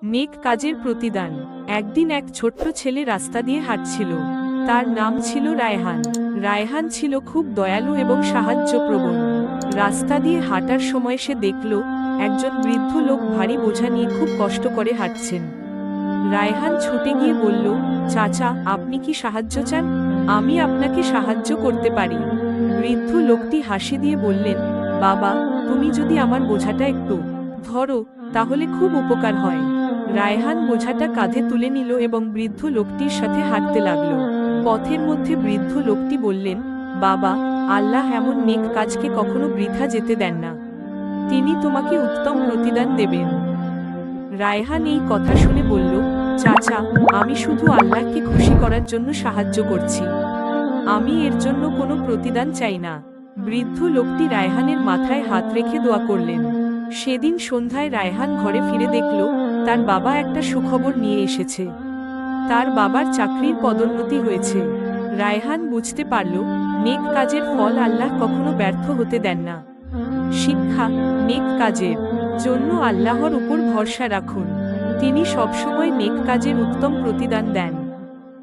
নেক কাজের প্রতিদান। একদিন এক ছোট্ট ছেলে রাস্তা দিয়ে হাঁটছিল। তার নাম ছিল রায়হান। রায়হান ছিল খুব দয়ালু এবং সাহায্যপ্রবণ। রাস্তা দিয়ে হাঁটার সময় সে দেখল একজন বৃদ্ধ লোক ভারী বোঝা নিয়ে খুব কষ্ট করে হাঁটছেন। রায়হান ছুটে গিয়ে বলল, চাচা, আপনি কি সাহায্য চান? আমি আপনাকে সাহায্য করতে পারি। বৃদ্ধ লোকটি হাসি দিয়ে বললেন, বাবা, তুমি যদি আমার বোঝাটা একটু ধরো তাহলে খুব উপকার হয়। রায়হান বোঝাটা কাঁধে তুলে নিল এবং বৃদ্ধ লোকটির সাথে হাঁটতে লাগল। পথের মধ্যে বৃদ্ধ লোকটি বললেন, বাবা, আল্লাহ এমন নেক কাজকে কখনো বৃথা যেতে দেন না। তিনি তোমাকে উত্তম প্রতিদান দেবেন। রায়হান এই কথা শুনে বলল, চাচা, আমি শুধু আল্লাহকে খুশি করার জন্য সাহায্য করছি। আমি এর জন্য কোনো প্রতিদান চাই না। বৃদ্ধ লোকটি রায়হানের মাথায় হাত রেখে দোয়া করলেন। সেদিন সন্ধ্যায় রায়হান ঘরে ফিরে দেখল তার বাবা একটা সুখবর নিয়ে এসেছে। তার বাবার চাকরির পদোন্নতি হয়েছে। রায়হান বুঝতে পারল নেক কাজের ফল আল্লাহ কখনো ব্যর্থ হতে দেন না। শিক্ষা: নেক কাজের জন্য আল্লাহর উপর ভরসা রাখুন। তিনি সবসময় নেক কাজের উত্তম প্রতিদান দেন।